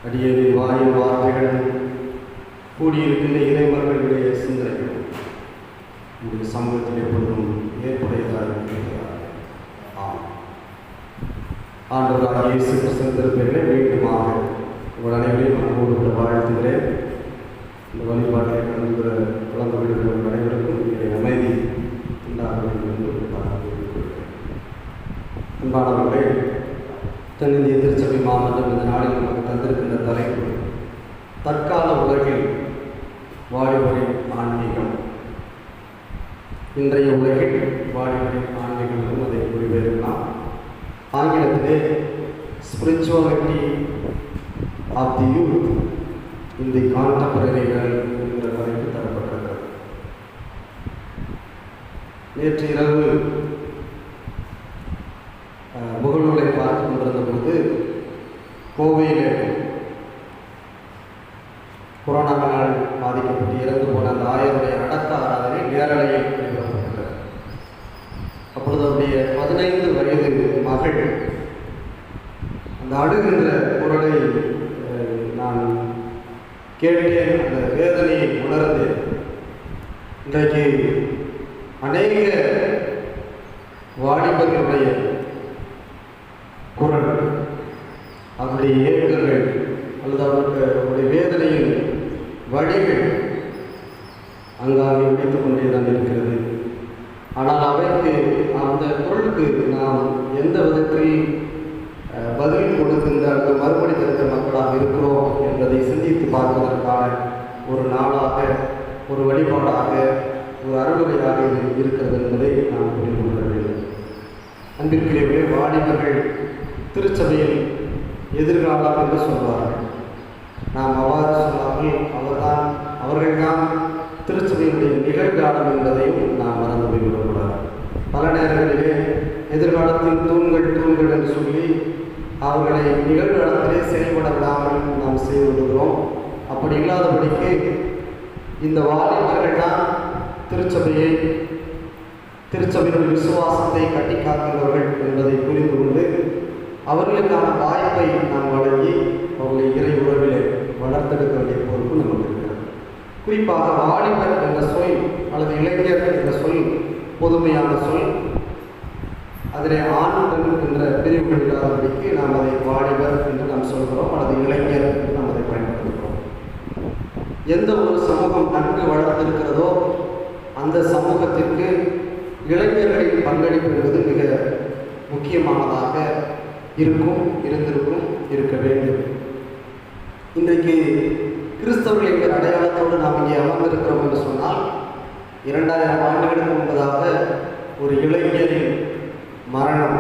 அடியேவின் வாயின் வார்த்தைகளும் கூடியிருக்கின்ற இறைமர்களுடைய சிந்தனைகளும் உங்களுடைய சமூகத்தில் எப்பொழுதும் ஏற்புடையதாக இருக்கிறார். ஆண்டவராக இயேசு கிறிஸ்துவின் திருப்பெயரிலே மீண்டுமாக உங்கள் அனைவரையும் அன்போடு வாழ்த்துகிறேன். இந்த வழிபாட்டை கலந்து விடுகிற அனைவருக்கும் என்னுடைய அமைதி உண்டாக வேண்டும் என்று கூறிக்கொள்கிறேன். அன்பானவர்களே, தென்னிந்திய திருச்சபை மாவட்டம் இந்த நாளில் நமக்கு தந்திருக்கின்ற தலைப்பு தற்கால உலகில் வாலிபரின் ஆன்மீகம். இன்றைய உலகில் வாலிபரின் ஆன்மீகம் என்றும் அதை குறிப்பிடலாம். ஆங்கிலத்திலே spirituality of the youth in the contemporary world என்கிற தலைப்பு தரப்பட்டிருக்கிறது. நேற்று இரவு முகநூலை பார்த்து கொண்டிருந்த பொழுது கோவையில் கொரோனாவினால் பாதிக்கப்பட்டு இறந்து போன அந்த ஆயருடைய அடக்க ஆராதனை நேரலையில் நடைபெறப்பட்டது. அப்பொழுது அவருடைய 15 வயது மகள் அந்த அழுகின்ற குரலை நான் கேட்டேன். அந்த வேதனையை உணர்ந்தேன். இன்றைக்கு அநேக வாலிபர்களுடைய குரல், அவருடைய ஏக்கங்கள் அல்லது அவருடைய வேதனையின் வழிகள் அங்காங்கே உடைத்துக் கொண்டே தான் இருக்கிறது. ஆனால் அவைக்கு அந்த குரலுக்கு நாம் எந்த விதத்தில் பதில் கொடுக்கின்ற அந்த மறுபடி தருகிற மக்களாக இருக்கிறோம் என்பதை சிந்தித்து பார்ப்பதற்கான ஒரு நாளாக, ஒரு வழிபாடாக, ஒரு அருளுரையாக இது இருக்கிறது என்பதை நாம் புரிந்து கொள்ள வேண்டும். அன்பிற்குரியவர்களே, வாலிபர்கள் திருச்சபையில் எதிர்காலம் என்று சொல்வார்கள். நாம் அவ்வாறு சொல்லாமல் அவர்கள்தான் திருச்சபையினுடைய நிகழ்காலம் என்பதையும் நாம் மறந்து போய்விடக்கூடாது. பல நேரங்களிலே எதிர்காலத்தின் தூண்கள் என்று சொல்லி அவர்களை நிகழ்காலத்திலே செயல்பட விடாமல் நாம் செய்து விடுகிறோம். அப்படி இல்லாதபடிக்கு இந்த வாலிபர்கள் தான் திருச்சபையின் விசுவாசத்தை கட்டி காக்கிறவர்கள் என்பதை புரிந்து கொண்டு அவர்களுக்கான வாய்ப்பை நாம் வழங்கி அவர்களை இறை உறவிலே வளர்த்தெடுக்க வேண்டிய பொறுப்பு நமக்கு இருக்கிறது. குறிப்பாக வாலிபர் என்ற சொல் அல்லது இளைஞர் என்ற சொல் பொதுமையான சொல். அதிலே ஆண் பெண் என்ற பிரிவுகள் இல்லாதபடிக்கு நாம் அதை வாலிபர் என்று நாம் சொல்கிறோம், அல்லது இளைஞர் என்று நாம் அதை பயன்படுத்துகிறோம். எந்த ஒரு சமூகம் நன்கு வளர்ந்திருக்கிறதோ அந்த சமூகத்திற்கு இளைஞர்களின் பங்களிப்பு என்பது மிக முக்கியமானதாக இருக்க வேண்டும். இன்றைக்கு கிறிஸ்தவர்கள் என்கிற அடையாளத்தோடு நாம் இங்கே அமர்ந்திருக்கிறோம் என்று சொன்னால் 2000 ஆண்டுகளுக்கு முன்பதாக ஒரு இளைஞரின் மரணம்,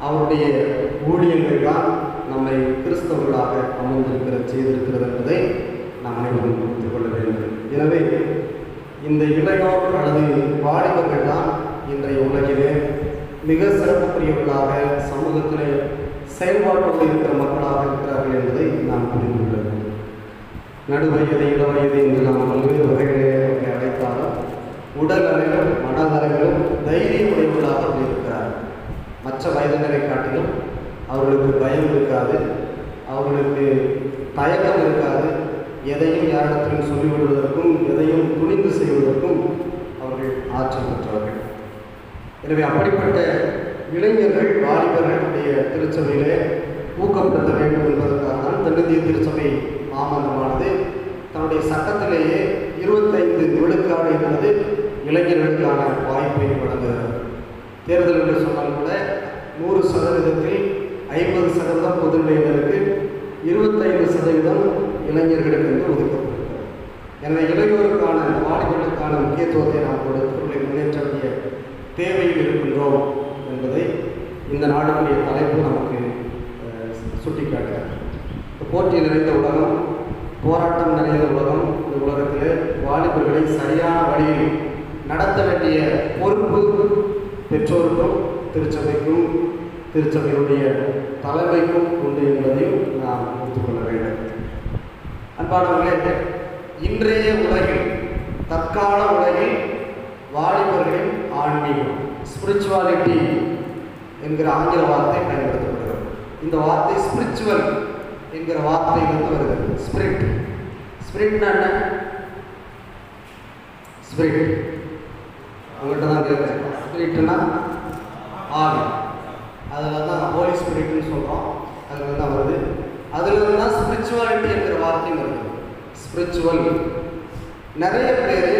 அவருடைய ஊழியங்கள் தான் நம்மை கிறிஸ்தவர்களாக செய்திருக்கிறது என்பதை நாம் அனைவரும் புரிந்து கொள்ள வேண்டும். எனவே இந்த இளையோர் அல்லது வாலிபர்கள் தான் இன்றைய உலகிலே மிக சிறப்புக்குரியவர்களாக, சமூகத்தில் செயல்பாட்டோடு இருக்கிற மக்களாக இருக்கிறார்கள் என்பதை நாம் புரிந்து கொள்ள வேண்டும். நடுவயது இளவயது என்று நாம் பல்வேறு வகைகளை அழைத்தாலும் உடல் அளவிலும் மனதளவிலும் தைரியம் உடையவர்களாக இருக்கிறார்கள். மற்ற வயதினரை காட்டிலும் அவர்களுக்கு பயம் இருக்காது, அவர்களுக்கு தயக்கம் இருக்காது. எதையும் யாரிடத்திலும் சொல்லிவிடுவதற்கும் எதையும் துணிந்து செய்வதற்கும் அவர்கள் ஆற்றல் பெற்றவர்கள். எனவே அப்படிப்பட்ட இளைஞர்கள் வாலிபர்களுடைய திருச்சபையிலே ஊக்கப்படுத்த வேண்டும் என்பதற்காக தான் தென்னிந்திய திருச்சபை மாமன்றமானது தன்னுடைய சட்டத்திலேயே 25 விழுக்காடு என்பது இளைஞர்களுக்கான வாய்ப்பை வழங்குகிறது. தேர்தல் என்று சொன்னால் கூட 100%த்தில் 50% பொதுநிலையினருக்கு, 25% இளைஞர்களுக்கு என்று ஒதுக்கப்படுகிறது. எனவே இளையோருக்கான வாலிபர்களுக்கான முக்கியத்துவத்தை நாம் கொடுத்து முன்னேற்ற வேண்டிய தேவையில் இருக்கின்றோம் என்பதை இந்த நாடுகளுடைய தலைப்பு நமக்கு சுட்டிக்காட்டுகிறது. போட்டி நிறைந்த உலகம், போராட்டம் நிறைந்த உலகம். இந்த உலகத்திலே வாலிபர்களை சரியான வழியில் நடத்த வேண்டிய பொறுப்பு பெற்றோருக்கும் திருச்சபைக்கும் திருச்சபையுடைய தலைமைக்கும் உண்டு என்பதையும் நாம் ஒத்துக்கொள்ள வேண்டும். அன்பானவர்களே, இன்றைய உலகில், தற்கால உலகில் வாலிபர்களின் ஆன்மீகம், ஸ்பிரிச்சுவாலிட்டி என்கிற ஆங்கில வார்த்தை பயன்படுத்தப்படுகிறது. இந்த வார்த்தை ஸ்பிரிச்சுவல் என்கிற வார்த்தையிலிருந்து வருகிறது. ஸ்பிரிட்னா என்ன? ஸ்பிரிட் அவங்கள்ட்ட தான் கேட்குறேன். ஸ்பிரிட்னா ஆவி, அதில் தான் ஹோலி ஸ்பிரிட்னு சொல்கிறோம். அதில் தான் வருது. அதில் தான் ஸ்பிரிச்சுவாலிட்டி என்கிற வார்த்தையும் வருது. ஸ்பிரிச்சுவல். நிறைய பேர்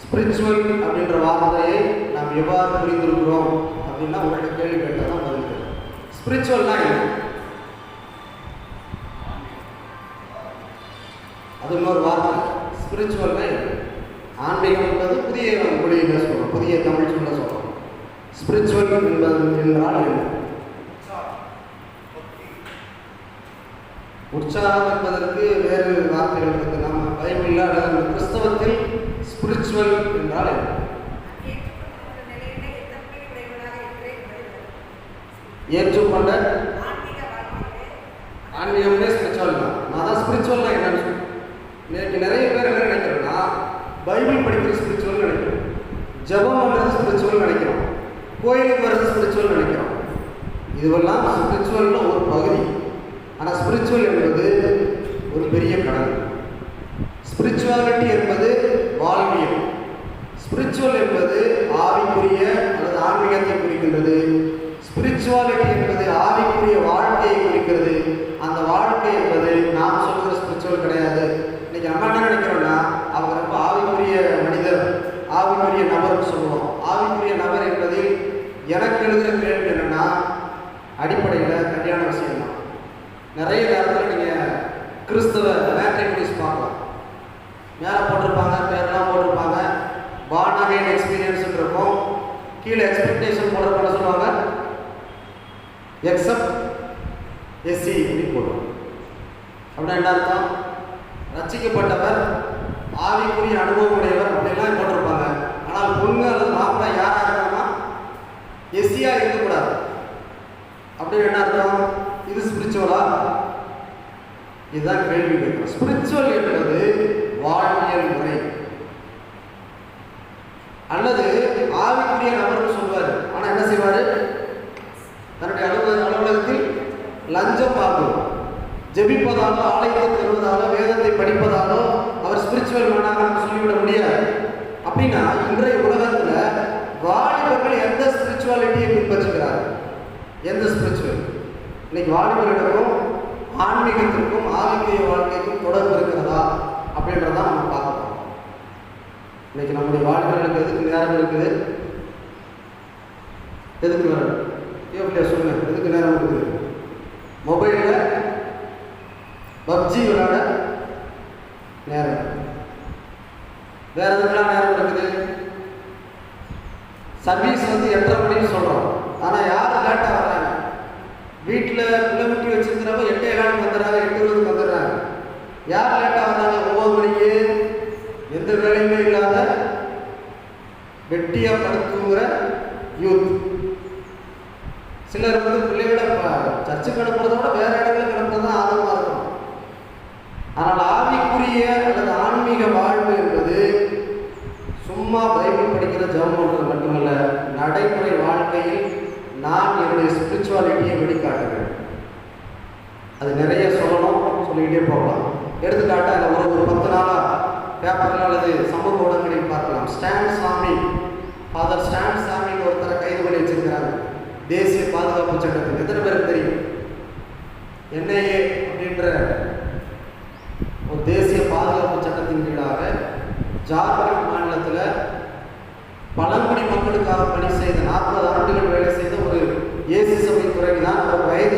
ஸ்பிரிச்சுவல் அப்படின்ற வார்த்தையை நாம் எவ்வாறு புரிந்திருக்கிறோம் அப்படின்னா உங்கள்கிட்ட கேள்வி கேட்டால் தான் பதில் தெரியும். ஸ்பிரிச்சுவல்னா என்ன? அது இன்னொரு வார்த்தை. ஸ்பிரிச்சுவல்னா என்ன? ஆன்மீகம் என்பது புதிய மொழியில் சொல்கிறோம், புதிய தமிழ் சொல்ல சொல்கிறோம். ஸ்பிரிச்சுவல் என்பது என்றால் என்ன? உற்சாகம் என்பதற்கு வேறு வார்த்தைகள் இருக்குது. நம்ம பைபிளில் அல்லது கிறிஸ்தவத்தில் ஸ்பிரிச்சுவல் என்றால் என்ன? ஏற்றுக்கொண்ட ஆன்மீகம்னே ஸ்பிரிச்சுவல் தான். நான் தான் ஸ்பிரிச்சுவல்னா என்னன்னு சொல்லுவேன். இன்னைக்கு நிறைய பேர் என்ன நினைக்கிறோன்னா, பைபிள் படிக்கிறது ஸ்பிரிச்சுவல் நினைக்கிறோம், ஜபம் பண்ணுறது ஸ்பிரிச்சுவல் நினைக்கிறோம், கோயிலுக்கு வர்றது ஸ்பிரிச்சுவல் நினைக்கிறோம். இதுவெல்லாம் ஸ்பிரிச்சுவல்ல ஒரு பகுதி. ஆனால் ஸ்பிரிச்சுவல் என்பது ஒரு பெரிய கடல். ஸ்பிரிச்சுவாலிட்டி என்பது வாழ்வியல். ஸ்பிரிச்சுவல் என்பது ஆவிக்குரிய அல்லது ஆன்மீகத்தை குறிக்கின்றது. ஸ்பிரிச்சுவாலிட்டி என்பது ஆவிக்குரிய வாழ்க்கையை குறிக்கிறது. அந்த வாழ்க்கை என்பது நாம் சொல்கிற ஸ்பிரிச்சுவல் கிடையாது. இன்னைக்கு நம்ம என்ன நினைக்கிறோம்னா, அவங்க ரொம்ப ஆவிக்குரிய மனிதர், ஆவிக்குரிய நபர்னு சொல்லுவோம். ஆவிக்குரிய நபர் என்பதில் எனக்கு எழுதுகிற கேள்வி என்னென்னா, அடிப்படையில் கல்யாண விஷயம் தான். நிறைய நேரத்தில் நீங்கள் கிறிஸ்தவ மேட்ரிமோனிஸ் பார்க்கலாம். மேலே போட்டிருப்பாங்க, பேரெல்லாம் போட்டிருப்பாங்க, பார்ன் அகைன் எக்ஸ்பீரியன்ஸ் இருக்கும். கீழே எக்ஸ்பெக்டேஷன் போடுறப்ப சொல்லுவாங்க, எக்ஸப்ட் எஸ்சி அப்படின்னு போடுவோம். அப்படின்னா என்ன அர்த்தம்? ரட்சிக்கப்பட்டவர், ஆவிக்குரிய அனுபவம் உடையவர் அப்படிலாம் போட்டிருப்பாங்க. ஆனால் பொண்ணு அல்லது மாப்பிள்ளை யாராக இருக்கணும்னா எஸ்சியாக இருக்கக்கூடாது. அப்படின்னு என்ன அர்த்தம்? இது ஸ்பிரிச்சுவலா? இதுதான் கேள்வி கேட்கிறோம். ஸ்பிரிச்சுவல் என்பது வாழ்வியல் முறை. அல்லது ஆவிக்குரிய நபர்னு சொல்வார், ஆனால் என்ன செய்வார்? தன்னுடைய அலுவலகத்தில் லஞ்சம் வாங்குவார். ஜெபிப்பதாலோ, ஆலயத்துக்கு வருவதாலோ, வேதத்தை படிப்பதாலோ அவர் ஸ்பிரிச்சுவல் மேனாக சொல்லிவிட முடியாது. அப்படின்னா இன்றைய உலகத்தில் வாலிபர்கள் எந்த ஸ்பிரிச்சுவாலிட்டியை பின்பற்றுகிறார்? எந்த ஸ்பிரிச்சுவல்? இன்னைக்கு வாலிபர்களுக்கும் ஆன்மீகத்திற்கும் ஆவிக்குரிய வாழ்க்கைக்கும் தொடர்பு இருக்கிறதா அப்படின்றதான் நம்ம பார்க்கலாம். இன்னைக்கு நம்முடைய வாலிபர்களுக்கு எதுக்கு நேரம் இருக்குது? எதுக்கு வர சொல்லுங்க, எதுக்கு நேரம் இருக்குது? மொபைலில் பப்ஜி விளையாட நேரம். வேற எதுக்கெல்லாம் நேரம் இருக்குது? சர்வீஸ் 8:30 மணின்னு சொல்கிறோம். ஆனால் யார் லேட்டாக வர்றாங்க? வீட்டில் பிள்ளைமுட்டி வச்சுருக்கிறவங்க 8:15 வந்துடுறாங்க, 8:20 வந்துடுறாங்க. யார் லேட்டாக வர்றாங்க? 9 மணிக்கு. எந்த வேலையுமே இல்லாத வெட்டியாக படுத்துங்கிற யூத். சிலர் பிள்ளைகளை சர்ச்சுக்கு அனுப்புறதோட வேற இடங்களுக்கு அனுப்புறது தான் ஆர்வமாக இருக்கும். ஆனால் ஆவிக்குரிய அல்லது ஆன்மீக வாழ்வு என்பது சும்மா பைபிள் படிக்கிற ஜெபம் பண்ணுறது மட்டுமல்ல, நடைமுறை வாழ்க்கையில் நான் என்னுடைய ஸ்பிரிச்சுவாலிட்டியை வெளிக்காட்டுகிறேன். அது நிறைய சொல்லணும், சொல்லிக்கிட்டே போகலாம். எடுத்துக்காட்டாக ஒரு 10 நாளாக பேப்பரில் அல்லது சமூக ஊடகங்களில் பார்க்கலாம். ஸ்டான் சாமி, ஃபாதர் ஸ்டான் சாமின்னு ஒருத்தரை கைது பண்ணி வச்சிருக்கிறாங்க தேசிய பாதுகாப்பு சட்டத்தில். எத்தனை பேருக்கு தெரியும்? என்ஐஏ அப்படின்ற ஒரு தேசிய பாதுகாப்பு சட்டத்தின் கீழாக ஜார்க்கண்ட் மாநிலத்தில் பழங்குடி மக்களுக்காக பணி செய்த 40 ஆண்டுகள் வேலை செய்த ஒரு ஏசி சபை துறைக்கு தான் ஒரு வயது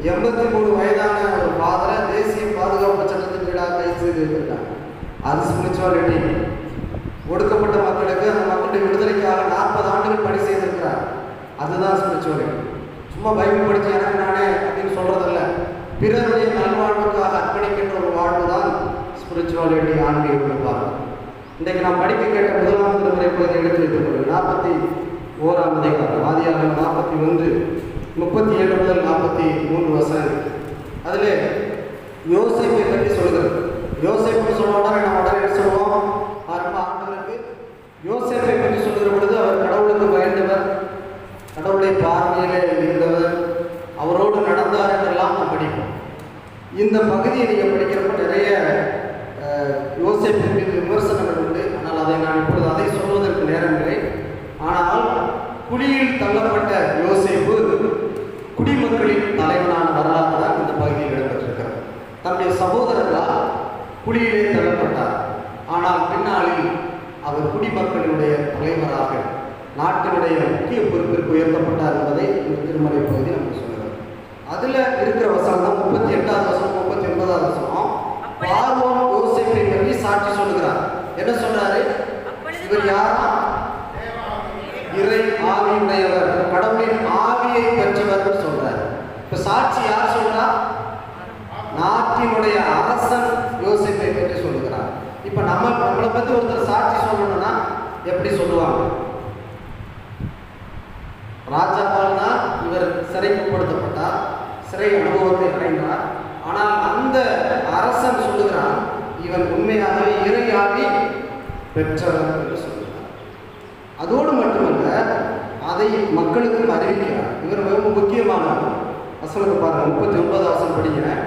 83 வயதான ஒரு ஃபாதரை தேசிய பாதுகாப்பு சட்டத்தின் கீழாக கைது செய்து வைத்திருக்காங்க. அது ஸ்பிரிச்சுவாலிட்டி. ஒடுக்கப்பட்ட மக்களுக்கு அந்த மக்களுடைய விடுதலைக்காக 40 ஆண்டுகள் பணி செய்திருக்கிறார். அதுதான் ஸ்பிரிச்சுவாலிட்டி. சும்மா பைபிள் படித்து எனக்கு நானே அப்படின்னு சொல்றதில்ல, பிறருடைய நல்வாழ்வுக்காக அர்ப்பணிக்கின்ற ஒரு வாழ்வு தான் ஸ்பிரிச்சுவாலிட்டி, ஆன்மீகம். பார்க்கணும். இன்றைக்கு நாம் படிக்க கேட்ட 1ஆம் திருமுறை பகுதியை எடுத்து வைத்துக் கொள்ளுங்கள். 41ஆம் அதிகாரம், ஆதியாகமம் 41 37 முதல் 43 வசனம். அதில் யோசேப்பை பற்றி சொல்கிறது. யோசேப்புன்னு சொன்ன உடனே நம்ம உடனே சொல்லுவோம், ஆண்டவருக்கு. யோசேப்பை பற்றி சொல்கிற பொழுது அவர் கடவுளுக்கு பயந்தவர், கடவுளை பார்வையிலே இருந்தவர், அவரோடு நடந்தார் என்றெல்லாம் நாம் படிப்போம். இந்த பகுதியை நீங்கள் படிக்கிறப்ப நிறைய யோசேப்பின் மீது விமர்சனங்கள் உண்டு. ஆனால் நான் இப்பொழுது அதை சொல்வதற்கு நேரமில்லை. ஆனால் குடியில் தள்ளப்பட்ட யோசேப்பு குடிமக்களின் தலைவனான வரலாறு தான் இந்த பகுதியில் இடம்பெற்றிருக்கிறது. தன்னுடைய சகோதரர்களால் குடியிலே தள்ளப்பட்டார். ஆனால் பின்னாளில் அவர் குடிமக்களினுடைய தலைவராக நாட்டினுடைய முக்கிய பொறுப்பிற்கு உயர்த்தப்பட்டார் என்பதை இந்த திருமறை பகுதி நமக்கு சொல்லுகிறது. அதில் இருக்கிற வசனம் தான் 38வது வசனம், 39வது வசனம். பார்வோன் யோசேப்பை பற்றி சாட்சி சொல்லுகிறார். என்ன சொல்றாரு? இவர் யாரா? இறை ஆவியுடையவர், கடவுளின் ஆவியை பெற்றவர் சொல்றார். இப்ப சாட்சி யார் சொல்றா? நாட்டினுடைய அரசன் யோசேப்பை பற்றி சொல்லுகிறார். இப்ப நம்மளை பத்தி ஒருத்தர் சாட்சி சொல்லணும்னா எப்படி சொல்லுவாங்க? ராஜாவால் தான் இவர் சிறைப்படுத்தப்பட்டார், சிறை அனுபவத்தை அடைந்தார். ஆனால் அந்த அரசன் சொல்லுகிறான், இவன் உண்மையாகவே இறையாவி பெற்றவர் என்று சொல்லுகிறார். அதோடு மட்டுமல்ல, அதை மக்களுக்கும் அறிவிக்கிறார். இவர் மிக முக்கியமானவர். வசனத்தை பாருங்க, 39வது வசனம் படிக்கிறேன்.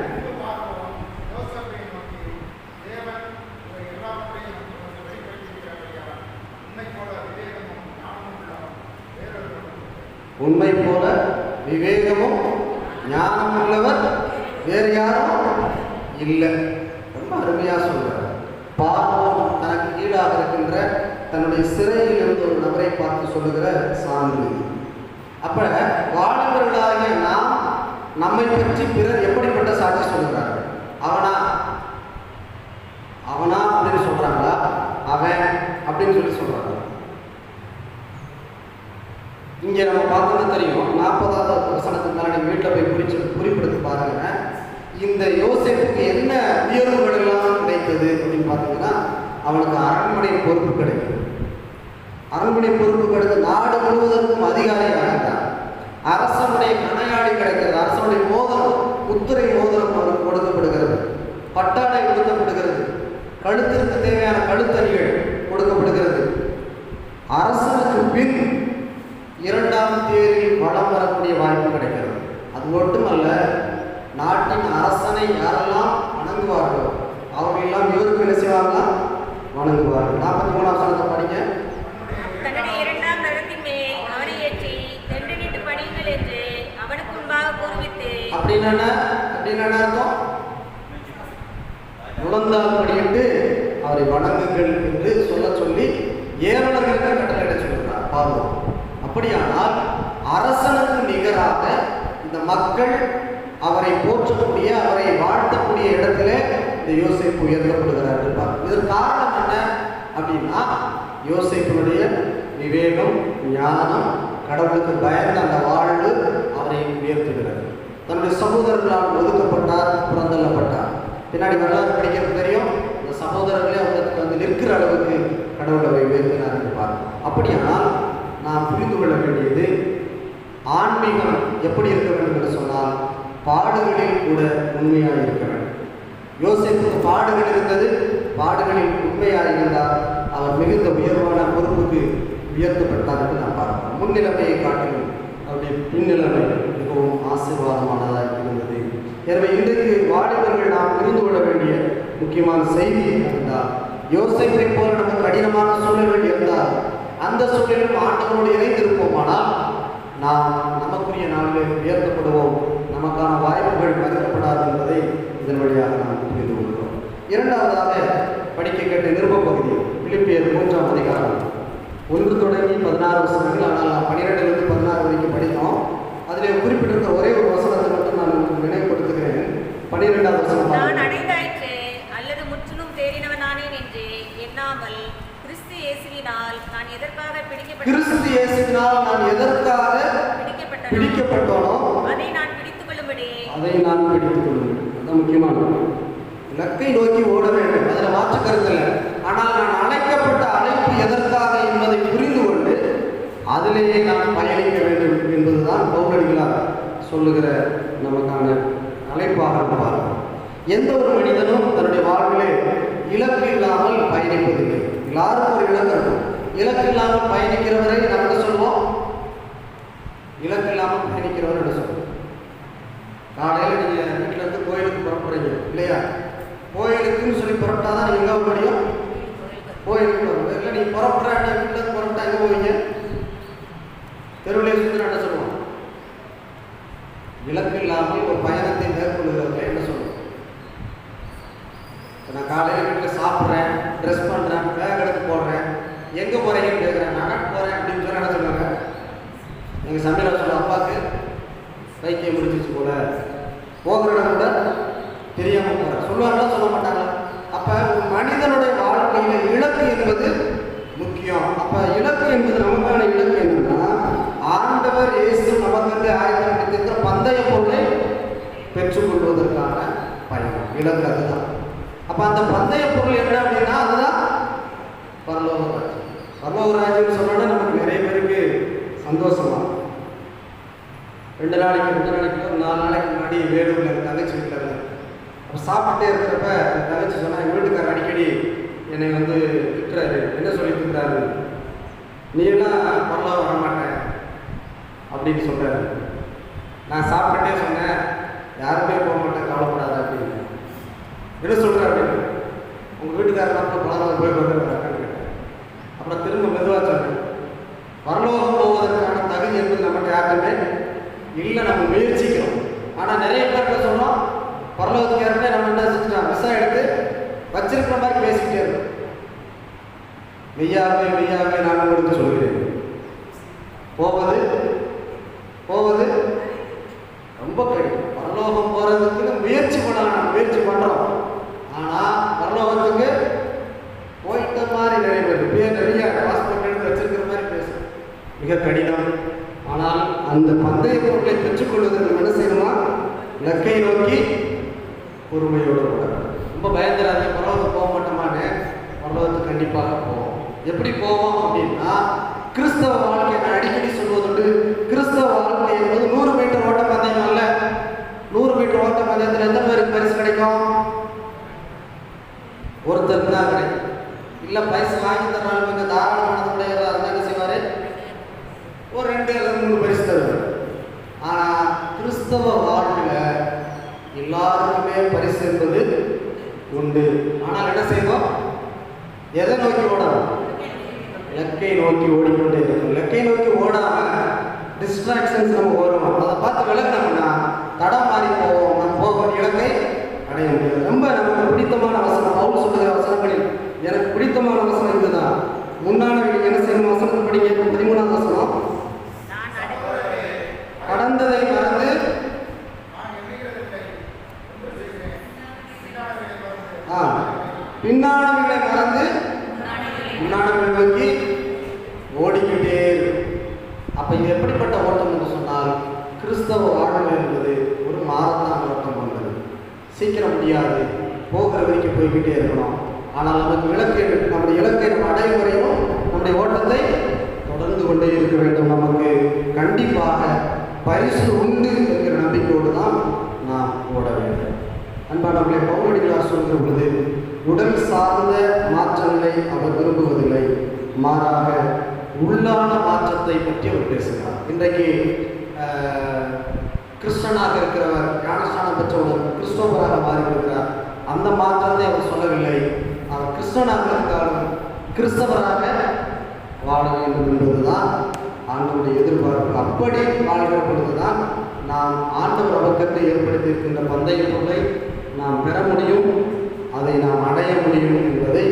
உண்மை போல விவேகமும் ஞானம் உள்ளவர் வேறு யாரும் இல்லை. ரொம்ப அருமையா சொல்றார். பார்வோன் தனக்கு ஈடாக இருக்கின்ற தன்னுடைய சிறையில் இருந்த ஒரு நபரை பார்த்து சொல்லுகிற சான்று. அப்ப வாலிபர்களாகிய நாம் நம்மை பற்றி பிறர் எப்படிப்பட்ட சாட்சி சொல்லுகிறார்கள்? அவனா அவனா அப்படின்னு சொல்றாங்களா, அவன் அப்படின்னு சொல்றாங்க. இங்கே நம்ம பார்த்தது தெரியும். 40வது வசனத்துக்கு மேலே வீட்டில் போய் குறிப்பிடுத்து பாருங்க. இந்த யோசேப்புக்கு என்ன உயர்வுகள் எல்லாம் கிடைத்தது அப்படின்னு பார்த்தீங்கன்னா, அவனுக்கு அரண்மனை பொறுப்பு கிடைக்கும். அரண்மனை பொறுப்பு கிடைத்த நாடு முழுவதற்கும் அதிகாரியாக இருந்தார். அரசனுடைய கணையாடி கிடைக்கிறது. அரசனுடைய மோதிரம், முத்திரை மோதிரம் அவருக்கு கொடுக்கப்படுகிறது. பட்டாடை கொடுக்கப்படுகிறது. கழுத்திற்கு தேவையான கழுத்தணிகள் கொடுக்கப்படுகிறது. அரசனுக்கு பின் 2ஆம் தேரில் வளம் வரக்கூடிய வாய்ப்பு கிடைக்கிறது. அது மட்டுமல்ல, நாட்டின் அரசனை யாரெல்லாம் வணங்குவார்களோ அவர்கள் எல்லாம் இவருக்கு என்ன செய்வார்களா? வணங்குவார்கள். 43ஆம் வசனத்தை படிங்க. அப்படின்னு அர்த்தம், முழந்தால் படியிட்டு அவரை வணங்குங்கள் என்று சொல்லி ஏவலர்களுக்கு கட்டளையிட சொல்கிறார் பார்வோம். அப்படியானால் அரசனுக்கு நிகராக இந்த மக்கள் அவரை போற்றக்கூடிய, அவரை வாழ்த்தக்கூடிய இடத்துல இந்த யோசேப்பு உயர்த்தப்படுகிறார். இதற்கு காரணம் என்ன அப்படின்னா, யோசேப்பினுடைய விவேகம், ஞானம், கடவுளுக்கு பயந்த அந்த வாழ்வு அவரை உயர்த்துகிறது. தன்னுடைய சகோதரர்களால் ஒதுக்கப்பட்டார், புறந்தள்ளப்பட்டார். பின்னாடி வரலாறு படிக்கிறது தெரியும். இந்த சகோதரர்களே அவர்களுக்கு வந்து நிற்கிற அளவுக்கு கடவுளை உயர்த்தினார் என்று பார்க்கும். அப்படியானால் நாம் புரிந்து கொள்ள வேண்டியது, ஆன்மீகம் எப்படி இருக்க வேண்டும் என்று சொன்னால் பாடுகளில் கூட உண்மையாக இருக்க வேண்டும். யோசேப்புக்கு பாடுகள் இருந்தது. பாடுகளில் உண்மையாக இருந்தால் அவர் மிகுந்த உயர்வான பொறுப்புக்கு உயர்த்தப்பட்டார் என்று நாம் பார்க்கிறோம். முன்னிலைமையை காட்டிலும் அவருடைய பின்னிலைமை மிகவும் ஆசீர்வாதமானதாக இருந்தது. எனவே இன்றைக்கு வாலிபர்கள் நாம் புரிந்து கொள்ள வேண்டிய முக்கியமான செய்தி என்னவென்றால், யோசேப்பை போல நமக்கு கடினமான சூழல்கள் இருந்தால் அந்த சூழலிலும் ஆண்டவரோடு இணைந்திருப்போமானால் நாம் நமக்குரிய நாளில் உயர்த்தப்படுவோம். நமக்கான வாய்ப்புகள் மறுக்கப்படாது என்பதை இதன் வழியாக நாம் புரிந்து கொள்கிறோம். இரண்டாவதாக படிக்க கேட்ட நிருப பகுதி பிலிப்பியர் 3ஆம் அதிகாரம் 1 தொடங்கி 16 வசனங்கள். ஆனால் நாம் 12லிருந்து 16 வரைக்கும் படித்தோம். அதில் குறிப்பிட்டிருக்கிற ஒரே ஒரு வசனத்தை மட்டும் நான் உங்களுக்கு நினைவுபடுத்துகிறேன். 12வது வசனம். நான் அடைந்தாயிற்றே அல்லது முற்றிலும் தேறினவனானேன் என்று எண்ணாமல் கிறிஸ்து இயேசுவினால் நான் எதற்காக பிடிக்கப்பட்டோனோ அதை நான் பிடித்துக் கொள்ளும்படி அதான் முக்கியமானது. இலக்கை நோக்கி ஓட வேண்டும், அதில் மாற்று கருத்து இல்லை. ஆனால் நான் அழைக்கப்பட்ட அழைப்பு எதற்காக என்பதை புரிந்து கொண்டு அதிலேயே நான் பயணிக்க வேண்டும் என்பதுதான் பவுலடிகளார் சொல்லுகிற நமக்கான அழைப்பாக பார்க்கிறோம். எந்த ஒரு மனிதனும் தன்னுடைய வாழ்விலே இலக்கு இல்லாமல் பயணிப்பதில்லை. எல்லாரும் ஒரு இலக்கு இருக்கும். இலக்கு இல்லாமல் பயணிக்கிறவரை நம்ம என்ன சொல்லுவோம்? இலக்கு இல்லாமல் பயணிக்கிறவர் என்ன சொல்லுவோம்? காலையில் நீங்கள் வீட்டில் இருந்து கோயிலுக்கு புறப்படுறீங்க இல்லையா? கோயிலுக்குன்னு சொல்லி புறப்பட்டாதான் நீங்கள் எங்கே முடியும்? கோயிலுக்கு போகிறோம். இல்லை நீங்கள் புறப்படுற வீட்டில் இருந்து புறப்பட்டா எங்கே போவீங்க? தெருவிலே சுற்றி என்ன சொல்லுவோம்? இலக்கு இல்லாமல் ஒரு பயணத்தை மேற்கொள்கிறவர்கள் என்ன சொல்லுவோம்? நான் காலையில் வீட்டில் சாப்பிட்றேன், ட்ரெஸ் பண்ணுறேன், பேக் எடுத்து போடுறேன், எங்கே போகிறீங்கன்னு கேட்குறேன், நான் போகிறேன் அப்படின்னு சொன்னால் என்ன சொல்லுவாங்க? எங்கள் சமையல் சொல்ல அப்பாவுக்கு பைக்கியை முடிச்சிச்சு போல, போகிற இடம் கூட தெரியாமல் போகிறேன் சொல்லுவாங்களா சொல்ல மாட்டாங்களா? அப்போ ஒரு மனிதனுடைய வாழ்க்கையில் இலக்கு என்பது முக்கியம். அப்போ இலக்கு என்பது நமக்கான இலக்கு என்னன்னா, ஆண்டவர் இயேசு நமக்கு ஆயத்தப்படுத்திருக்கிற பந்தய பொருளை பெற்றுக்கொள்வதற்கான பயணம் இலக்கு அதுதான். அப்போ அந்த பந்தய பொருள் என்ன அப்படின்னா அதுதான் பரலோகராஜ். பரலோகராஜ்னு சொன்னோன்னா நமக்கு நிறைய பேருக்கு சந்தோஷமா. 2 நாளைக்கு 4 நாளைக்கு முன்னாடி வேலூரில் எங்கள் தங்கச்சி வீட்டில் இருந்தேன். அப்போ சாப்பிட்டே இருக்கிறப்ப என் தங்கச்சி சொன்னால், எங்கள் வீட்டுக்காரர் அடிக்கடி என்னை வந்து திட்டுறாரு. என்ன சொல்லி திட்டுறாரு? நீ எல்லாம் பரலோகம் வரமாட்டேன் அப்படின்னு சொல்கிறாரு. நான் சாப்பிட்டே சொன்னேன், யாருமே போக மாட்டேன், கவலைப்படாத அப்படின்னு. என்ன சொல்கிறேன் அப்படின்னு, உங்கள் வீட்டுக்காரர் தான் பரலோகம் போய் கொண்டு கேட்டேன். அப்புறம் திரும்ப மெதுவாக சொன்னேன், பரலோகம் போவதற்கான தகுதி என்பது நம்மகிட்ட யாருமே இல்லை, நம்ம முயற்சிக்கிறோம். ஆனால் நிறைய பேர் சொன்னோம், பரலோகத்துக்கு ஏற்கனவே நம்ம என்ன செஞ்சுட்டோம், விசா எடுத்து வச்சிருக்கிற மாதிரி பேசிக்கிட்டே இருக்கோம். மெய்யாவே நான் உங்களுக்கு சொல்கிறேன், போவது ரொம்ப கடினம். பரலோகம் போகிறதுக்கு முயற்சி பண்ணலாம், நம்ம முயற்சி பண்ணுறோம். ஆனால் பரலோகத்துக்கு போயிட்ட மாதிரி நிறைய பேர் நிறைய பாஸ்போர்ட் எடுத்து வச்சிருக்கிற மாதிரி பேசுகிறோம், மிக கடினம். ஆனால் அந்த பந்தய பொருட்களை பெற்றுக்கொள்வதற்கு என்ன செய்யணுமா? இலக்கை நோக்கி பொறுமையோடு ரொம்ப பயந்துராது. பரலோகத்துக்கு போக மாட்டோமான்னு, பரலோகத்துக்கு கண்டிப்பாக போவோம். எப்படி போவோம் அப்படின்னா, கிறிஸ்தவ வாழ்க்கை நான் அடிக்கடி சொல்வதுண்டு, கிறிஸ்தவ வாழ்க்கை என்பது 100 மீட்டர் ஓட்ட பந்தயம் அல்ல. 100 மீட்டர் ஓட்ட பந்தயத்தில் எத்தனை பேருக்கு பரிசு கிடைக்கும்? ஒருத்தருக்கு தான் கிடைக்கும். இல்லை பரிசு வாங்கி தரணும், கொஞ்சம் தாராளமானதுடைய என்ன செய்வார், ஒரு 2 அல்லது 3 பரிசு தருவார். ஆனால் கிறிஸ்தவ வாழ்வில் எல்லாருக்குமே பரிசு என்பது உண்டு. ஆனால் என்ன செய்வோம்? எதை நோக்கி ஓடணும்? இலக்கை நோக்கி ஓடிக்கொண்டே இருக்கும். இலக்கை நோக்கி ஓடாமல் டிஸ்ட்ராக்ஷன்ஸ் நம்ம வரும். அதை பார்த்து விளக்கணும்னா தடம் மாறி போவோம். நம்ம போக இலக்கை அடைய முடியாது. ரொம்ப நமக்கு பிடித்தமான வசனம், பவுல் சொல்லுகிற வசனங்களில் எனக்கு பிடித்தமான வசனம் இதுதான். முன்னாடி என்ன செய்யணும்? வசனத்தை படிக்க 13ஆம் வசனம். கடந்ததை மறந்து பின்னானவர்களை மறந்து முன்னானவர்களை நோக்கி ஓடிக்கிட்டே இருக்கும். அப்போ இது எப்படிப்பட்ட ஓட்டம் என்று சொன்னால், கிறிஸ்தவ வாழ்வு என்பது ஒரு மாரத்தான் ஓட்டம் வந்தது. சீக்கிரம் முடியாது, போகிற வரைக்கும் போய்கிட்டே இருக்கணும். ஆனால் நமக்கு நம்முடைய இலக்கை நம்ம அடையும் வரையும் நம்முடைய ஓட்டத்தை தொடர்ந்து கொண்டே இருக்க வேண்டும். நமக்கு கண்டிப்பாக பரிசு உண்டு என்கிற நம்பிக்கையோடு தான் நாம் ஓட வேண்டும். அன்பானவர்களே, பவுலடிகளார் சொல்கிற பொழுது உடல் சார்ந்த மாற்றங்களை அவர் விரும்புவதில்லை, மாறாக உள்ளான மாற்றத்தை பற்றி அவர் பேசுகிறார். இன்றைக்கு கிறிஸ்தனாக இருக்கிறவர் ஞானஸ்தானம் பெற்றவர் கிறிஸ்தவராக மாறிவிடுகிறார். அந்த மாற்றத்தை அவர் சொல்லவில்லை. அவர் கிறிஸ்தவனாக இருந்தாலும் கிறிஸ்தவராக வாழ வேண்டும் என்பதுதான் ஆண்டவருடைய எதிர்பார்ப்பு. அப்படி வாழ்கிற பொழுதுதான் நாம் ஆண்டவர் அவர்கிட்ட ஏற்படுத்தியிருக்கின்ற பந்தய பொருளை நாம் பெற முடியும், அதை நாம் அடைய முடியும் என்பதை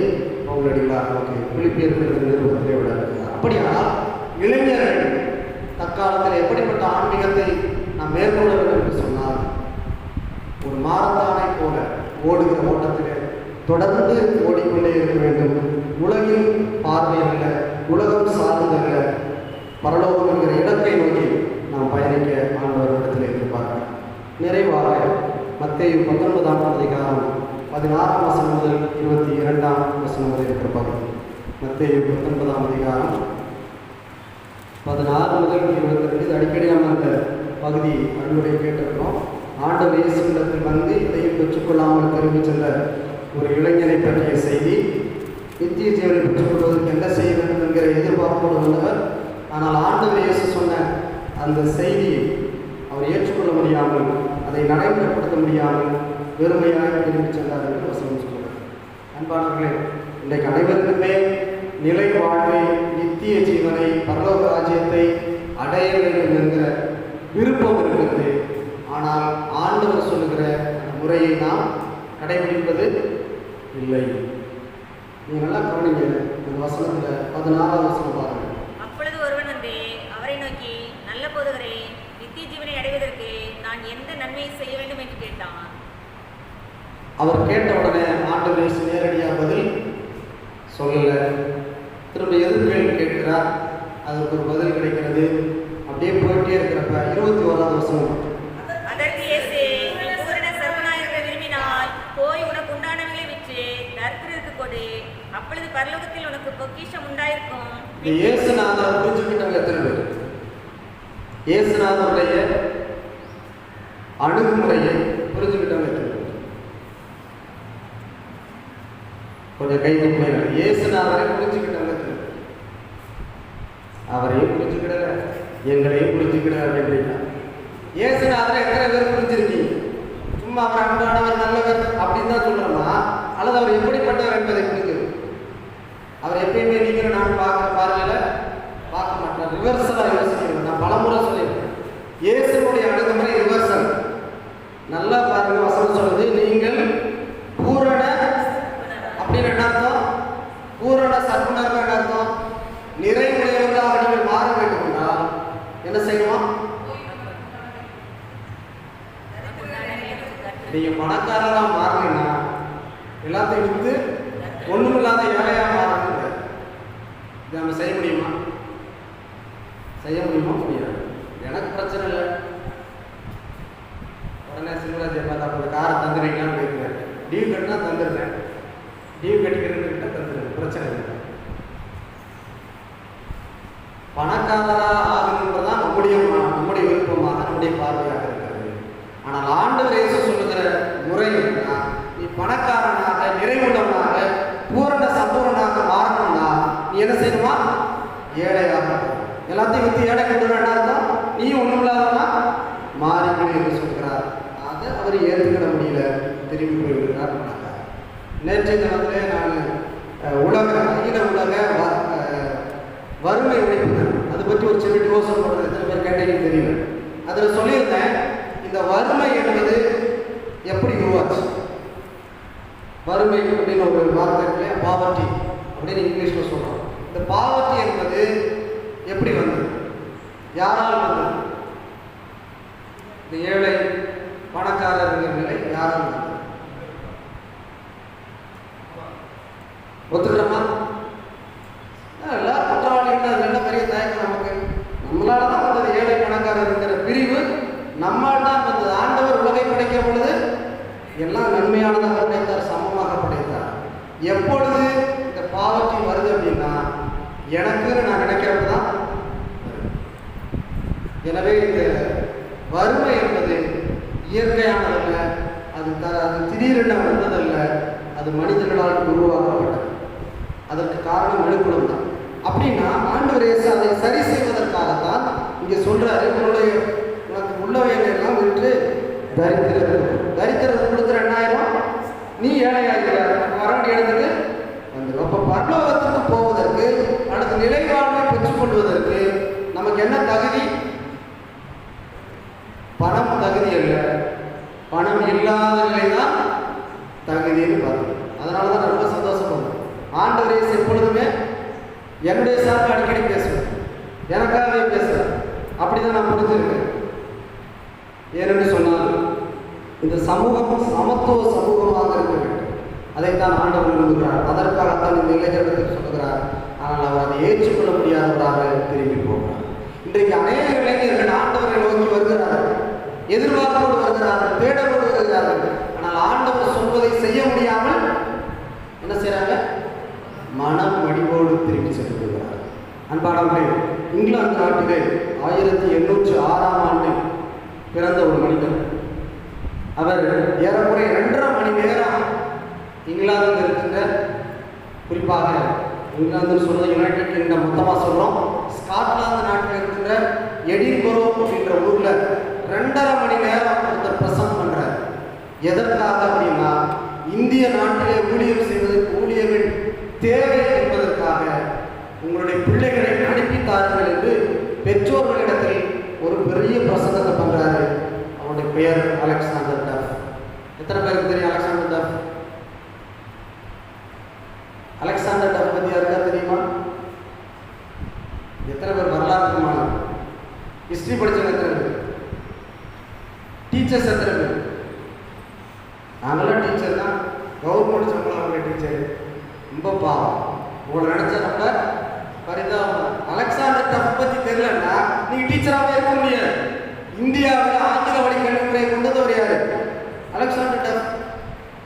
பவுலடிகளார் நமக்கு பிலிப்பியர்கள் நிறுவனத்திலே விளக்குகிறார். அப்படியானால் இளைஞர்கள் தற்காலத்தில் எப்படிப்பட்ட ஆன்மீகத்தை நாம் மேற்கொள்ள வேண்டும் என்று சொன்னால், ஒரு மாரத்தானை போல ஓடுகிற ஓட்டத்திலே தொடர்ந்து ஓடிக்கொண்டே இருக்க வேண்டும். உலகின் பார்வை அல்ல, உலகம் சார்ந்ததல்ல, பரலோகம் என்கிற இடத்தை நோக்கி நாம் பயணிக்க ஆண்டவரிடத்தில் எதிர்பார்க்கிறோம். நிறைவாக மத்தேயு 19ஆம் அதிகாரம் 16ஆம் வசனம் முதல் 22ஆம் வசனம் வரை இருக்கிற பகுதி. மத்தேயு 19ஆம் அதிகாரம் 16 முதல் 22. அடிக்கடி நம்ம அந்த பகுதி அன்புரை கேட்டிருக்கிறோம். ஆண்டவர் இயேசுவிடத்தில் வந்து இதையும் பெற்றுக்கொள்ளாமல் திரும்பி சென்ற ஒரு இளைஞனை பற்றிய செய்தி. நித்திய ஜீவனை பெற்றுக்கொள்வதற்கு என்ன செய்ய வேண்டும் என்கிற எதிர்பார்ப்போடு வந்தவர். ஆனால் ஆண்டவர் இயேசு சொன்ன அந்த செய்தியை அவர் ஏற்றுக்கொள்ள முடியாமல், அதை நடைமுறைப்படுத்த முடியாமல் வெறுமையாக திரும்பி சென்றார் என்று வசனம் சொல்கிறார். அன்பானவர்களே, இன்றைக்கு அனைவருக்குமே நிலை வாழ்வை, நித்திய ஜீவனை, பரலோக ராஜ்யத்தை அடைய வேண்டும் என்கிற விருப்பம் இருக்கிறது. ஆனால் ஆண்டவர் சொல்லுகிற முறையை நாம் கடைபிடிப்பது இல்லை. நீங்கள் நல்லா கவனிங்க. இந்த வசனத்தில் 16ஆம் வசனம் பாருங்கள். அப்பொழுது ஒருவன் வந்து அவரை நோக்கி, நல்ல போதகரே, நித்திய ஜீவனை அடைவதற்கு நான் எந்த நன்மையை செய்ய வேண்டும் என்று கேட்டான். அவர் கேட்ட உடனே ஆண்டவர் இயேசு நேரடியாக பதில் சொல்லல. திரும்ப எதிர்கேள்வி கேட்கிறார். அதற்கு ஒரு பதில் கிடைக்கிறது. அப்படியே போயிட்டே இருக்கிறப்ப 21ஆவது வசனம். அதற்கு இயேசு, நீ பூரண சர்வனாயிருக்க விரும்பினால் போய் உனக்கு உண்டானவைகளை விற்று தரித்திரருக்கு கொடு, அப்பொழுது பரலோகத்தில் உனக்கு பொக்கிஷம் உண்டாயிருக்கும். இயேசுநாதர் புரிஞ்சுக்கிட்டவங்க எத்தனை பேர்? இயேசுநாதருடைய அணுகுமுறையை புரிஞ்சுக்கிட்டவங்க எத்தனை பேர்? கொஞ்சம் கை தூக்குங்க. இயேசுநாதரை புரிஞ்சுக்கிட்டவங்க எத்தனை பேர்? அவரையும் புரிஞ்சுக்கிடல, எங்களையும் புரிஞ்சுக்கிட அப்படின்னா இயேசுநாதரை எத்தனை பேர் புரிஞ்சிருக்கீங்க? சும்மா அவர் அன்பானவர், நல்லவர் அப்படின்னு தான் சொல்றோமா, அல்லது அவர் எப்படிப்பட்டவர் என்பதை புரிஞ்சு அவர் எப்பயுமே நீங்க நான் பார்க்குற பார்வையில் பார்க்க மாட்டேன். ரிவர்சலாக யோசிக்கிறேன். நான் பலமுறை சொல்லியிருக்கேன். இயேசுனுடைய அணுகுமுறை ரிவர்சல். நல்லா பாருங்க, வசனம் சொல்லுது, நீங்கள் பூரண அப்படின்னு என்ன அர்த்தம்? பூரண சர்க்குணர் என்ன அர்த்தம்? நிறைவுடையவர்களாக நீங்கள் மாற வேண்டும் என்றால் என்ன செய்யணும்? நீங்க பணக்காரராக மாறணும்னா எல்லாத்தையும் விற்று ஒண்ணுமில்லாத ஏழையாக மாறணும். இதை நம்ம செய்ய முடியுமா? செய்ய முடியுமா? முடியாது. எனக்கு பிரச்சனை இல்லை. உடனே சிவராஜை பார்த்தா அந்த காரை தந்துடுறீங்களான்னு கேட்குறாரு. டியூ கட்டினா தந்துடுறேன், டியூ கட்டிக்கிறேன்னு தந்துடுறேன், பிரச்சனை இல்லை. பணக்காரராக ஆகணுன்றதான் நம்முடைய விருப்பமாக, நம்முடைய பார்வையாக இருக்கிறது. ஆனால் ஆண்டவர் இயேசு சொல்லுகிற முறை என்னன்னா, நீ பணக்காரனாக, நிறைவுள்ளவனாக, பூரண சம்பூர்ணனாக மாறணும்னா நீ என்ன செய்யணுமா? ஏழையாக. எல்லாத்தையும் வித்து ஏழை கொண்டு என்ன அர்த்தம்? நீ ஒன்றும் இல்லாதவனா மாறிக்கணும் என்று சொல்கிறார். அதை அவர் ஏற்றுக்கிட முடியல, திரும்பி போய்விடுகிறார் பணக்காரர். நேற்றைய தினத்திலே நான் அகில உலக வறுமை ஒழிப்பு அதை பற்றி ஒரு சின்ன யோசனை பண்ணுறது எத்தனை பேர் கேட்டீங்கன்னு தெரியல. அதில் சொல்லியிருந்தேன், இந்த வறுமை என்பது எப்படி உருவாச்சு? வறுமை அப்படின்னு ஒரு வார்த்தை இருக்கு, பாவர்ட்டி அப்படின்னு இங்கிலீஷில் சொல்கிறோம். இந்த பாவர்ட்டி என்பது எப்படி வந்தது? யாரால் வந்தது? இந்த ஏழை பணக்காரருங்கிற நிலை யாரால் வந்தது? ஒத்துக்கிறோமா? எல்லாரும் குற்றவாளிகள். அது நல்ல பெரிய தயக்கம் நமக்கு. நம்மளால தான் வந்தது ஏழை பணக்காரருங்கிற பிரிவு, நம்மால் தான் வந்தது. ஆண்டவர் உலகை படைக்கிற பொழுது எல்லாம் நன்மையானதாக படைத்தார், சமமாக படைத்தார். எப்பொழுது இந்த பாவர்ட்டி வருது அப்படின்னா எனக்குன்னு நான் நினைக்கிறப்ப தான். எனவே இந்த வறுமை என்பது இயற்கையானதல்ல, அது திடீரென வந்ததல்ல, அது மனிதர்களால் உருவாக்கப்பட்டது. அதற்கு காரணம் அனுகூலம் தான். அப்படின்னா ஆண்டவர் இயேசு அதை சரி செய்வதற்காகத்தான் இங்கே சொல்றாரு, உனக்கு உள்ளவையெல்லாம் விட்டு தரித்திரம் கொடுத்துற என்னாயிரம், நீ ஏழையாகிற வர வேண்டிய இடத்துக்கு வந்துடும். அப்போ பரலோகத்துக்கு போவதற்கு, அடுத்த நிலைவாழ்வை பெற்றுக்கொள்வதற்கு நமக்கு என்ன தகுதி? பணம் தகுதி அல்ல, பணம் இல்லாத நிலைதான் தகுதின்னு பார்க்கணும். அதனால தான் ரொம்ப சந்தோஷப்படுறேன். ஆண்டவர் இயேசு எப்பொழுதுமே என்னுடைய சார்பு அடிக்கடி பேசுவேன், எனக்காகவே பேசுகிறேன். அப்படிதான் நான் புரிஞ்சிருக்கேன். ஏனென்று சொன்னால் இந்த சமூகம் சமத்துவ சமூகமாக இருக்க வேண்டும். அதைத்தான் ஆண்டவர் விரும்புகிறார். அதற்காகத்தான் இந்த இளைஞர்களுக்கு சொல்லுகிறார். ஆனால் அவர் அதை ஏற்றுக்கொள்ள முடியாதவராக திரும்பி போகிறார். இன்றைக்கு அநேக இளைஞர்கள் ஆண்டவரை நோக்கி வருகிறார்கள், எதிர்பார்ப்போடு வருகிறார்கள், தேடலோடு வருகிறார்கள். ஆனால் ஆண்டவர் சொல்வதை செய்ய முடியாமல் என்ன செய்கிறாங்க? மனம் வடிவோடு திரும்பி செல்கிறார். அன்பானவர்களே, இங்கிலாந்து நாட்டிலே 1806 பிறந்த ஒரு மனிதர். அவர் ஏறக்குறைய 2.5 மணி நேரம் இங்கிலாந்தில் இருக்கின்ற, குறிப்பாக இங்கிலாந்துன்னு சொல்றது யுனைடெட் கிங்டம் மொத்தமாக சொல்கிறோம், ஸ்காட்லாந்து நாட்டில் இருக்கின்ற எடின்பரோ அப்படின்ற ஊரில் 2.5 மணி நேரம் ஒருத்தர் பிரசங்கம் பண்ணுறார். எதற்காக அப்படின்னா, இந்திய நாட்டிலே ஊழியம் செய்வதற்கு ஊழியர்கள் தேவை என்பதற்காக உங்களுடைய பிள்ளைகளை அனுப்பித்தார்கள் என்று பெற்றோர்களிடத்தில் ஒரு பெரிய பிரசங்கத்தை பண்ணுறாரு. அவருடைய பெயர் அலெக்சாண்டர் டஃப். எத்தனை பேருக்கு தெரியும் அலெக்சாண்டர் டஃப்? அலெக்சாண்டர் டஃப் பற்றி யாருக்கா தெரியுமா? எத்தனை பேர் வரலாற்று மாணவர், ஹிஸ்டரி படிச்சவங்க எத்தனை பேர்? டீச்சர்ஸ் எத்தனை பேர்? நாங்களாம் டீச்சர் தான், கவர்மெண்ட் சம்பளம் அவங்க டீச்சர். ரொம்ப பாவம், உங்களை நினைச்ச நம்ம பரிதாபம். அலெக்சாண்டர் டஃப் பற்றி தெரியலன்னா நீங்கள் டீச்சராகவே இருக்க முடியாது. இந்தியாவில் ஆங்கில வழி கல்வி முறையை கொண்டு வந்தவர் யாரு? Alexander tough.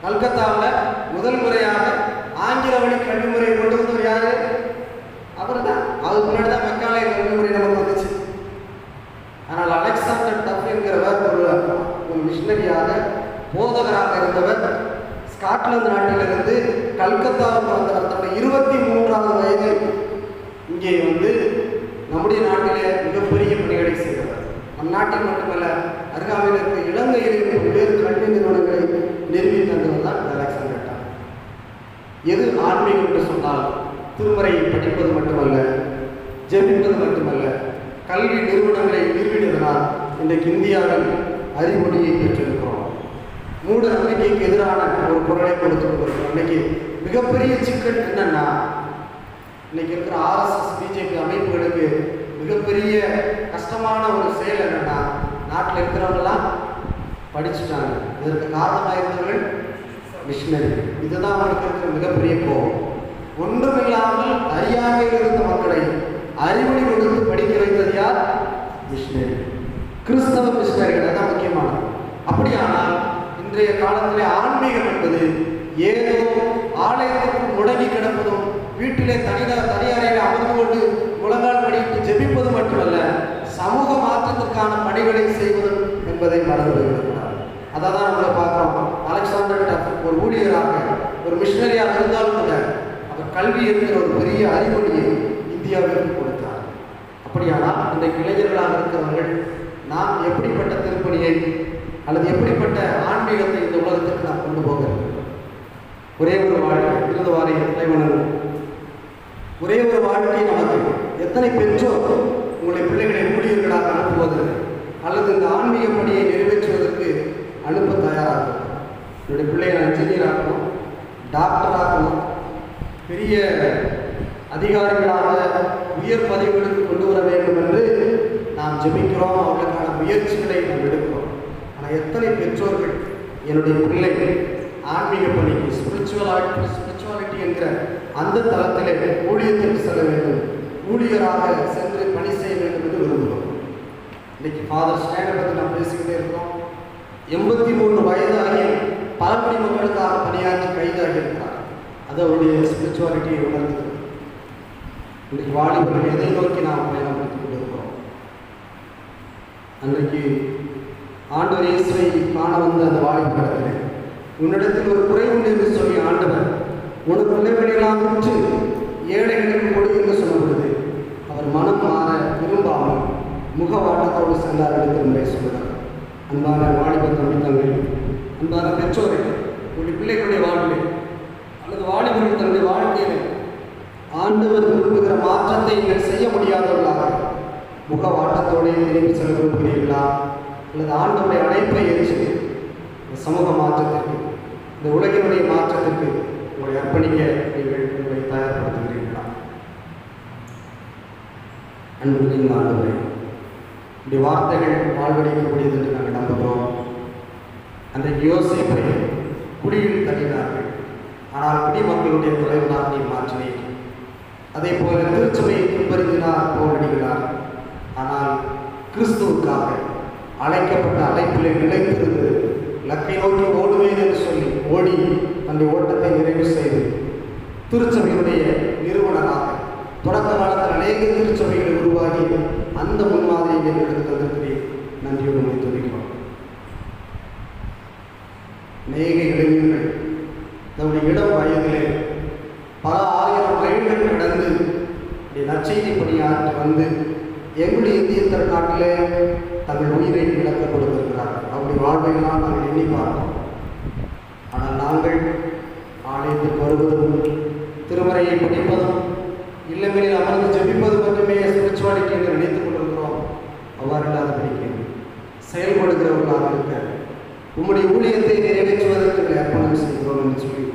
கல்கத்தாவில் முதல் முறையாக ஆங்கில வழி கல்வி முறையை கொண்டு வந்தவர் யாரு? அவர் தான். அதுக்கு முன்னாடி தான் மெக்காலய கல்வி முறை நமக்கு வந்துச்சு. ஆனால் அலெக்சாண்டர் டஃப் என்கிறவர் ஒரு மிஷினரியாக, போதகராக இருந்தவர். ஸ்காட்லாந்து நாட்டிலிருந்து கல்கத்தாவுக்கு வந்தவர். தன்னுடைய 23வது வயதில் இங்கே வந்து நம்முடைய நாட்டிலே மிகப்பெரிய பணிகளை செய்தவர். நம் நாட்டில் மட்டுமல்ல, அருகாமையில் இருக்க இலங்கையில் பல்வேறு கல்வி நிறுவனங்களை நிறுவி தந்தவர் தான் அலெக்சாண்டர் டஃப். எது ஆன்மீகம் என்று சொன்னால் திருமறையை படிப்பது மட்டுமல்ல, ஜெபிப்பது மட்டுமல்ல, கல்வி நிறுவனங்களை நிறுவினதனால் இன்றைக்கு இந்தியாவில் அறிவொளியை பெற்றிருக்கிறோம். மூட நம்பிக்கைக்கு எதிரான ஒரு குரலை கொடுத்து கொண்டிருக்கிறோம். இன்னைக்கு மிகப்பெரிய சிக்கல் என்னன்னா, இன்னைக்கு இருக்கிற ஆர்எஸ்எஸ் பிஜேபி அமைப்புகளுக்கு மிகப்பெரிய கஷ்டமான ஒரு செயல் என்னன்னா, நாட்டில் இருக்கிறவங்கெல்லாம் படிச்சுட்டாங்க. இதற்கு காரணமாக இருந்தவர்கள் மிஷினரி. இதுதான் அவங்களுக்கு இருக்கிற மிகப்பெரிய கோபம். ஒன்றுமில்லாமல் அறியாமையில் இருந்த மக்களை அறிவொளி கொடுத்து படிக்க வைத்தது யார்? மிஷினரி, கிறிஸ்தவ மிஷினரிகள் தான் முக்கியமானது. அப்படியானால் இன்றைய காலத்திலே ஆன்மீகம் என்பது ஏதோ ஆலயத்திற்கு முடங்கி கிடப்பதும், வீட்டிலே தனியாரையில் அமர்ந்து கொண்டு முழங்கால் படித்து ஜெபிப்பது மட்டுமல்ல, சமூக மாற்றத்திற்கான பணிகளை செய்வதும் என்பதை மறந்துவிடக்கூடாது. அதை தான் நம்மளை பார்க்குறோம். அலெக்சாண்டர் டஃப் ஒரு ஊழியராக, ஒரு மிஷினரியாக இருந்தாலும் கூட அவர் கல்வி என்கிற ஒரு பெரிய அறிவொளியை இந்தியாவிற்கு கொடுத்தார். அப்படியானால் இன்றைக்கு இளைஞர்களாக இருக்கிறவர்கள் நாம் எப்படிப்பட்ட திருப்பணியை அல்லது எப்படிப்பட்ட ஆன்மீகத்தை இந்த உலகத்திற்கு நாம் கொண்டு போகிறோம்? ஒரே ஒரு வாழ்க்கை இருந்த வாரி இறைவனும் ஒரே ஒரு வாழ்க்கை நமக்கு. எத்தனை பெற்றோர் உங்களுடைய பிள்ளைகளை ஊழியர்களாக அனுப்புவதற்கு அல்லது இந்த ஆன்மீக பணியை நிறைவேற்றுவதற்கு அனுப்ப தயாராகும்? என்னுடைய பிள்ளையை நான் இன்ஜினியர் ஆகணும், டாக்டர் ஆகணும், பெரிய அதிகாரிகளாக உயர் பதவிகளுக்கு கொண்டு வர வேண்டும் என்று நாம் ஜெபிக்கிறோம். அவர்களுக்கான முயற்சிகளை நாம் எடுக்கிறோம். ஆனால் எத்தனை பெற்றோர்கள் என்னுடைய பிள்ளைகள் ஆன்மீக பணிக்கு ஸ்பிரிச்சுவாலிட்டி என்கிற அந்த தளத்திலே ஊழியத்திற்கு செல்ல வேண்டும், ஊழியராக சென்று பணி செய்ய வேண்டும் என்று விரும்புகிறோம். இன்னைக்கு ஃபாதர் ஸ்டேனை பற்றி நாம் பேசிக்கிட்டே இருக்கிறோம். 83 வயதாகிய பழங்குடி மக்களுக்காக பணியாற்றி கைதாகி இருக்கிறார். அது அவருடைய ஸ்பிரிச்சுவாலிட்டியை உணர்ந்தது. இன்றைக்கு வாலிபர்கள் எதை நோக்கி நாம் பயணப்படுத்திக் கொண்டிருக்கிறோம்? அன்றைக்கு ஆண்டவர் இயேசுவை காண வந்த அந்த வாலிபத்தில் உன்னிடத்தில் ஒரு குறை உண்டு என்று சொல்லி ஆண்டவர் உனக்கு உள்ளவர்களெல்லாம் விற்று ஏழைகளுக்கு கொடு என்று சொல்லப்படுது. அவர் மனம் மாற விரும்பாமல் முகவாட்டத்தோடு சென்றார் என்று முறை சொல்கிறார். அன்பான வாலிப தம்பித்தங்கள், அன்பான பெற்றோரை, உங்களுடைய பிள்ளைகளுடைய வாழ்விலே அல்லது வாலிபர்கள் தன்னுடைய வாழ்க்கையிலே ஆண்டவர் விரும்புகிற மாற்றத்தை நீங்கள் செய்ய முடியாதவர்களாக முகவாட்டத்தோடு திரும்பி செல்ல விரும்புகிறீர்களா? அல்லது ஆண்டவருடைய அழைப்பை ஏற்று இந்த சமூக மாற்றத்திற்கு, இந்த உலகினுடைய மாற்றத்திற்கு உங்களை அர்ப்பணிக்க நீங்கள் உங்களை தயார்படுத்துகிறீர்களா? அன்புகளின் ஆண்டவரே, இந்த வார்த்தைகள் வாழ்வடைக்கக்கூடியது என்று நாங்கள் நம்புகிறோம். அன்றைக்கு யோசேப்பை குடியில் தள்ளினார்கள், ஆனால் குடிமக்களுடைய தலைவனாக நீ மாற்றினீர். அதே போல திருச்சபையை பின்பற்றினார் போராடுகிறார். ஆனால் கிறிஸ்துவுக்காக அழைக்கப்பட்ட அழைப்பிலே நிலைத்திருந்து இலக்கை நோக்கி ஓடுவேன் என்று சொல்லி ஓடி தன்னுடைய ஓட்டத்தை நிறைவு செய்து திருச்சபையுடைய நிறுவனராக தொடக்க காலத்தில் அநேக திருச்சபைகளை உருவாகி அந்த முன்மாதிரியை எடுத்ததற்கு நன்றியோடு துதிக்கிறோம். அநேக இளைஞர்கள் தன்னுடைய இடம் வயதிலே பல ஆயிரம் ரயில்கள் கடந்து நற்செய்தி பணியாற்றி வந்து எங்களுடைய இந்திய திருநாட்டிலே தங்கள் உயிரை இழக்க கொடுத்திருக்கிறார்கள். அப்படி வாழ்வையெல்லாம் நாங்கள் எண்ணி பார்த்தோம். ஆனால் நாங்கள் ஆலயத்துக்கு வருவதும் திருமறையை படிப்பதும் இல்லங்களில் அமர்ந்து ஜெபிப்பது மட்டுமே ஸ்பிரிச்சுவாலிட்டி என்று நினைத்துக் கொண்டிருக்கிறோம். அவ்வாறு இல்லாதபடிக்கு செயல்படுகிறவர்களாக இருக்க உம்முடைய ஊழியத்தை நிறைவேற்றுவதற்கு அர்ப்பணம் செய்கிறோம் என்று சொல்லி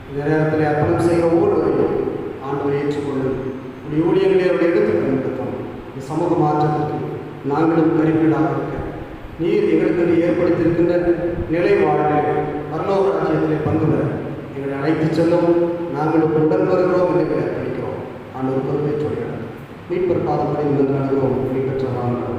இந்த நேரத்தில் அர்ப்பணம் செய்கிற ஒவ்வொருவரையும் ஆண்டவரை ஏற்றுக்கொண்டு உடைய ஊழியர்களை அவருடைய எடுத்துக்கொண்டிருக்கிறோம். இந்த சமூக மாற்றத்திற்கு நாங்களும் கருப்பீடாக இருக்க நீர் எங்களுக்கு ஏற்படுத்தியிருக்கின்ற நிலை வாழ்வில் பரலோக ராஜ்யத்திலே பங்கு பெற எங்களை அழைத்து செல்லவும் நாங்களும் உடன் வருகிறோம் என்று அர்ப்பணிக்கிறோம். ஆண்டவர் பொறுப்பை சொல்கிறார். மீட்பர் பாதப்படி நின்று அனுகிறோம் பெற்றவராக